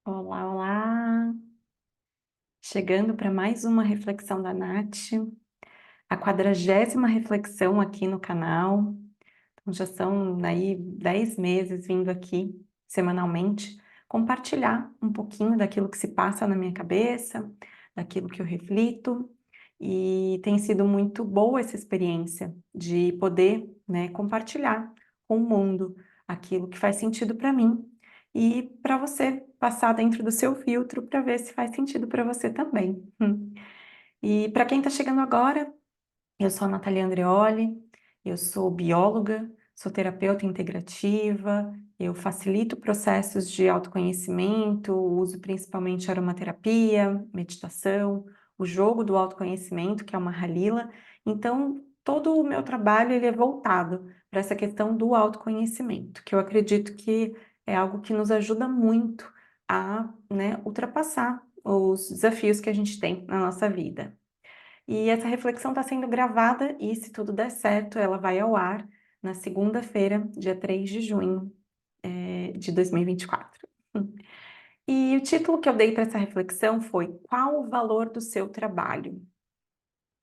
Olá, olá! Chegando para mais uma reflexão da Nath, a 40ª reflexão aqui no canal. Então, já são aí 10 meses vindo aqui semanalmente compartilhar um pouquinho daquilo que se passa na minha cabeça, daquilo que eu reflito, e tem sido muito boa essa experiência de poder, né, compartilhar com o mundo aquilo que faz sentido para mim e para você passar dentro do seu filtro para ver se faz sentido para você também. E para quem está chegando agora, eu sou a Nathalia Andreoli, eu sou bióloga, sou terapeuta integrativa, eu facilito processos de autoconhecimento, uso principalmente aromaterapia, meditação, o jogo do autoconhecimento, que é uma Halila. Então, todo o meu trabalho ele é voltado para essa questão do autoconhecimento, que eu acredito que é algo que nos ajuda muito a, né, ultrapassar os desafios que a gente tem na nossa vida. E essa reflexão está sendo gravada e, se tudo der certo, ela vai ao ar na segunda-feira, dia 3 de junho, de 2024. E o título que eu dei para essa reflexão foi: Qual o valor do seu trabalho?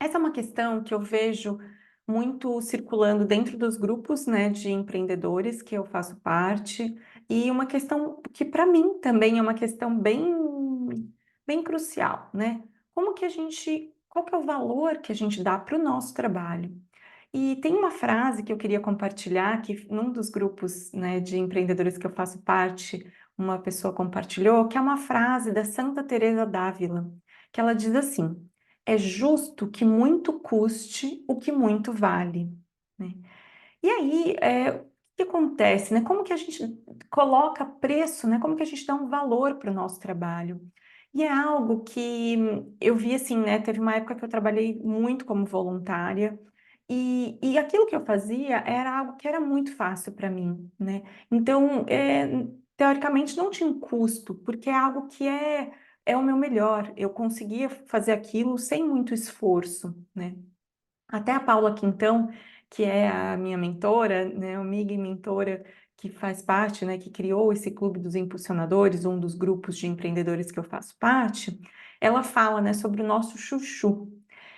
Essa é uma questão que eu vejo muito circulando dentro dos grupos, né, de empreendedores que eu faço parte, e uma questão que para mim também é uma questão bem crucial, né? Qual que é o valor que a gente dá para o nosso trabalho? E tem uma frase que eu queria compartilhar, que num dos grupos, né, de empreendedores que eu faço parte, uma pessoa compartilhou, que é uma frase da Santa Teresa d'Ávila, que ela diz assim: é justo que muito custe o que muito vale, né? E aí, o que acontece, né? Como que a gente coloca preço, né? Como que a gente dá um valor para o nosso trabalho? E é algo que eu vi assim, né? Teve uma época que eu trabalhei muito como voluntária e aquilo que eu fazia era algo que era muito fácil para mim, né? Então, teoricamente não tinha um custo, porque é algo que é o meu melhor. Eu conseguia fazer aquilo sem muito esforço, né? Até a Paula Quintão, que é a minha mentora, né, amiga e mentora que faz parte, né, que criou esse Clube dos Impulsionadores, um dos grupos de empreendedores que eu faço parte, ela fala, né, sobre o nosso chuchu.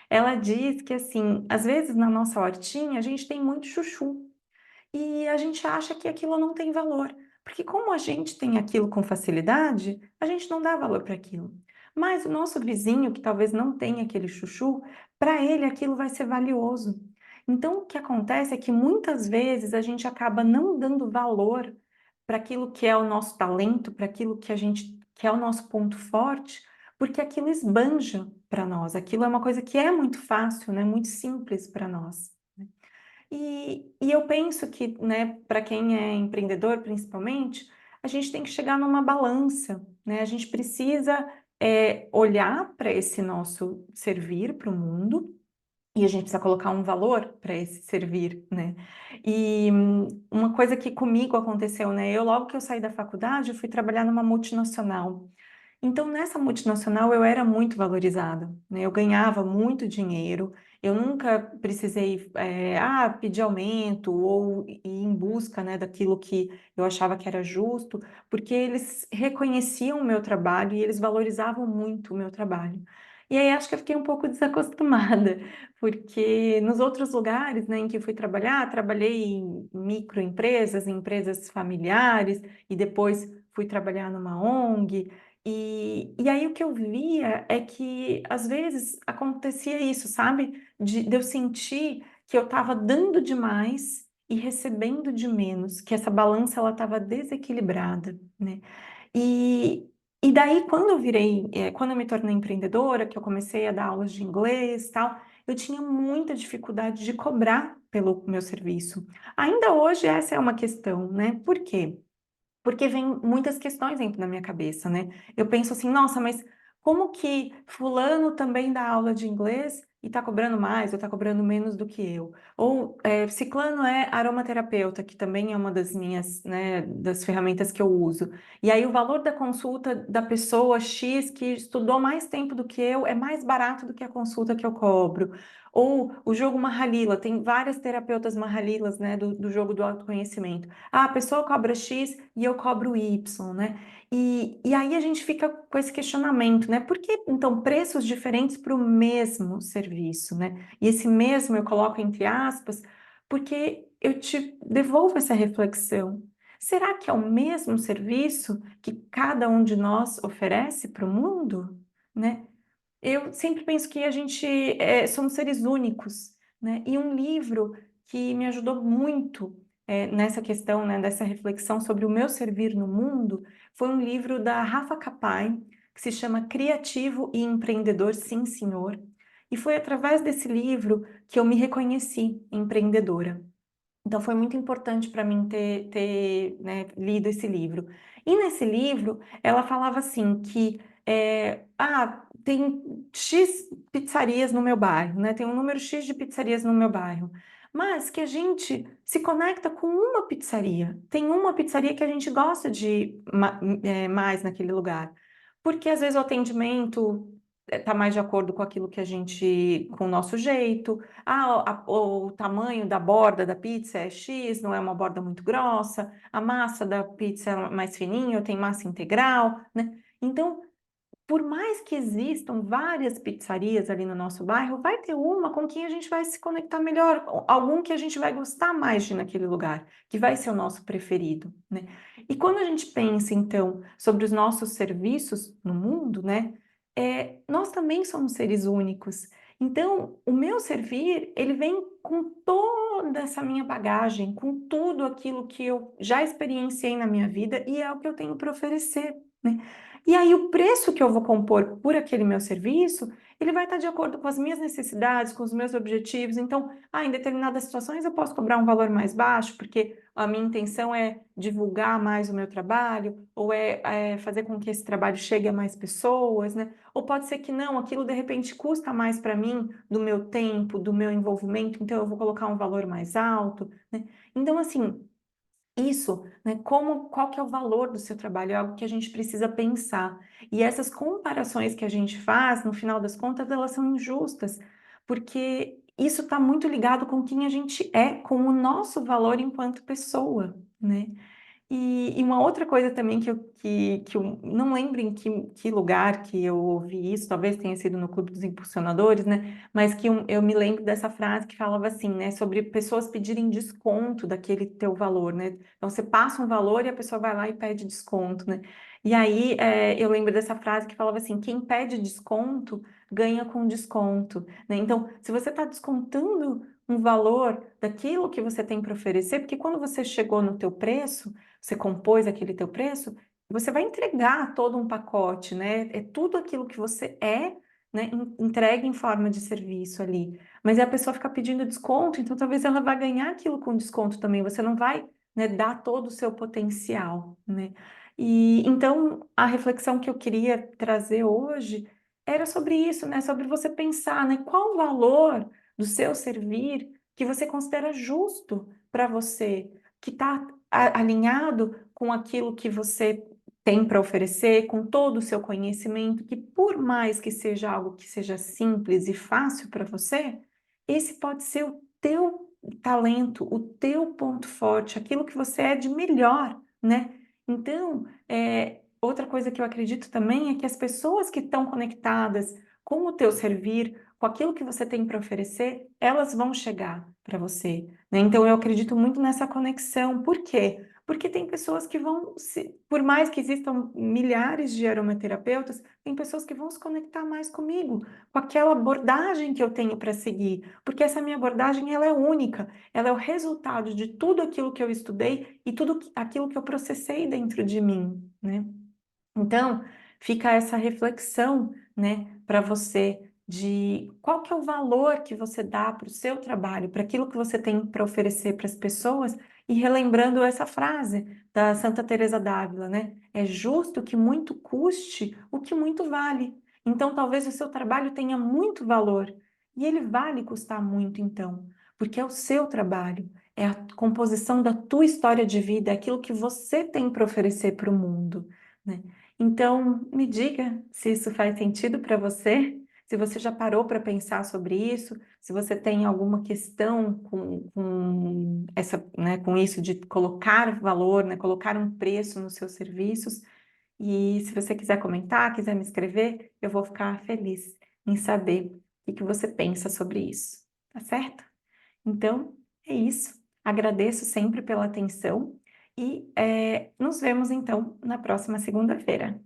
Ela diz que, assim, às vezes na nossa hortinha a gente tem muito chuchu e a gente acha que aquilo não tem valor, porque como a gente tem aquilo com facilidade, a gente não dá valor para aquilo. Mas o nosso vizinho, que talvez não tenha aquele chuchu, para ele aquilo vai ser valioso. Então, o que acontece é que muitas vezes a gente acaba não dando valor para aquilo que é o nosso talento, para aquilo que a gente que é o nosso ponto forte, porque aquilo esbanja para nós. Aquilo é uma coisa que é muito fácil, né? Muito simples para nós. E eu penso que, né, para quem é empreendedor, principalmente, a gente tem que chegar numa balança, né? A gente precisa olhar para esse nosso servir para o mundo e a gente precisa colocar um valor para esse servir, né? E uma coisa que comigo aconteceu, né? Eu logo que eu saí da faculdade, eu fui trabalhar numa multinacional. Então, nessa multinacional, eu era muito valorizada, né? Eu ganhava muito dinheiro, eu nunca precisei pedir aumento ou ir em busca, né, daquilo que eu achava que era justo, porque eles reconheciam o meu trabalho e eles valorizavam muito o meu trabalho. E aí acho que eu fiquei um pouco desacostumada, porque nos outros lugares, né, em que eu fui trabalhar, trabalhei em microempresas, em empresas familiares, e depois fui trabalhar numa ONG. E aí o que eu via é que às vezes acontecia isso, sabe? De eu sentir que eu estava dando demais e recebendo de menos, que essa balança ela estava desequilibrada, né? E, e daí quando eu virei, quando eu me tornei empreendedora, que eu comecei a dar aulas de inglês, tal, eu tinha muita dificuldade de cobrar pelo meu serviço. Ainda hoje essa é uma questão, né? Por quê? Porque vem muitas questões dentro da minha cabeça, né? Eu penso assim, nossa, mas como que fulano também dá aula de inglês e está cobrando mais ou está cobrando menos do que eu? Ou ciclano é aromaterapeuta, que também é uma das minhas, né, das ferramentas que eu uso. E aí o valor da consulta da pessoa X que estudou mais tempo do que eu é mais barato do que a consulta que eu cobro. Ou o jogo Mahalila, tem várias terapeutas Mahalilas, né, do jogo do autoconhecimento. Ah, a pessoa cobra X e eu cobro Y, né? E aí a gente fica com esse questionamento, né? Por que, então, preços diferentes para o mesmo serviço, né? E esse mesmo eu coloco entre aspas, porque eu te devolvo essa reflexão. Será que é o mesmo serviço que cada um de nós oferece para o mundo, né? Eu sempre penso que a gente somos seres únicos, né? E um livro que me ajudou muito nessa questão, né, dessa reflexão sobre o meu servir no mundo, foi um livro da Rafa Kapai, que se chama Criativo e Empreendedor, Sim, Senhor. E foi através desse livro que eu me reconheci empreendedora. Então, foi muito importante para mim ter né, lido esse livro. E nesse livro, ela falava assim que tem X pizzarias no meu bairro, né? Tem um número X de pizzarias no meu bairro. Mas que a gente se conecta com uma pizzaria. Tem uma pizzaria que a gente gosta de ir mais naquele lugar. Porque às vezes o atendimento está mais de acordo com aquilo que a gente, com o nosso jeito. Ah, o tamanho da borda da pizza é X, não é uma borda muito grossa. A massa da pizza é mais fininha, tem massa integral, né? Então, por mais que existam várias pizzarias ali no nosso bairro, vai ter uma com quem a gente vai se conectar melhor, algum que a gente vai gostar mais de ir naquele lugar, que vai ser o nosso preferido, né? E quando a gente pensa, então, sobre os nossos serviços no mundo, né? Nós também somos seres únicos. Então, o meu servir, ele vem com toda essa minha bagagem, com tudo aquilo que eu já experienciei na minha vida e é o que eu tenho para oferecer, né? E aí o preço que eu vou compor por aquele meu serviço, ele vai estar de acordo com as minhas necessidades, com os meus objetivos. Então, em determinadas situações eu posso cobrar um valor mais baixo, porque a minha intenção é divulgar mais o meu trabalho, ou fazer com que esse trabalho chegue a mais pessoas, né? Ou pode ser que não, aquilo de repente custa mais para mim, do meu tempo, do meu envolvimento, então eu vou colocar um valor mais alto, né? Então, assim, isso, né? Qual que é o valor do seu trabalho? É algo que a gente precisa pensar. E essas comparações que a gente faz, no final das contas, elas são injustas, porque isso está muito ligado com quem a gente é, com o nosso valor enquanto pessoa, né? E uma outra coisa também que eu não lembro em que lugar que eu ouvi isso, talvez tenha sido no Clube dos Impulsionadores, né? Mas que eu me lembro dessa frase que falava assim, né? Sobre pessoas pedirem desconto daquele teu valor, né? Então você passa um valor e a pessoa vai lá e pede desconto, né? E aí eu lembro dessa frase que falava assim, quem pede desconto ganha com desconto, né? Então, se você está descontando um valor daquilo que você tem para oferecer, porque quando você chegou no teu preço, você compôs aquele teu preço, você vai entregar todo um pacote, né? É tudo aquilo que você né? Entregue em forma de serviço ali. Mas aí a pessoa fica pedindo desconto, então talvez ela vá ganhar aquilo com desconto também. Você não vai, né, dar todo o seu potencial, né? E então a reflexão que eu queria trazer hoje era sobre isso, né? Sobre você pensar, né? Qual o valor do seu servir que você considera justo para você, que está alinhado com aquilo que você tem para oferecer, com todo o seu conhecimento, que por mais que seja algo que seja simples e fácil para você, esse pode ser o teu talento, o teu ponto forte, aquilo que você é de melhor, né? Então, outra coisa que eu acredito também é que as pessoas que estão conectadas com o teu servir, com aquilo que você tem para oferecer, elas vão chegar para você, né? Então, eu acredito muito nessa conexão. Por quê? Porque tem pessoas que vão, por mais que existam milhares de aromaterapeutas, tem pessoas que vão se conectar mais comigo, com aquela abordagem que eu tenho para seguir, porque essa minha abordagem ela é única, ela é o resultado de tudo aquilo que eu estudei e tudo aquilo que eu processei dentro de mim, né? Então, fica essa reflexão, né, para você de qual que é o valor que você dá para o seu trabalho, para aquilo que você tem para oferecer para as pessoas, e relembrando essa frase da Santa Teresa d'Ávila, né? É justo que muito custe o que muito vale. Então, talvez o seu trabalho tenha muito valor, e ele vale custar muito, então, porque é o seu trabalho, é a composição da tua história de vida, é aquilo que você tem para oferecer para o mundo, né? Então, me diga se isso faz sentido para você, se você já parou para pensar sobre isso, se você tem alguma questão com essa, né, com isso de colocar valor, né, colocar um preço nos seus serviços. E se você quiser comentar, quiser me escrever, eu vou ficar feliz em saber o que você pensa sobre isso, tá certo? Então, é isso. Agradeço sempre pela atenção e nos vemos então na próxima segunda-feira.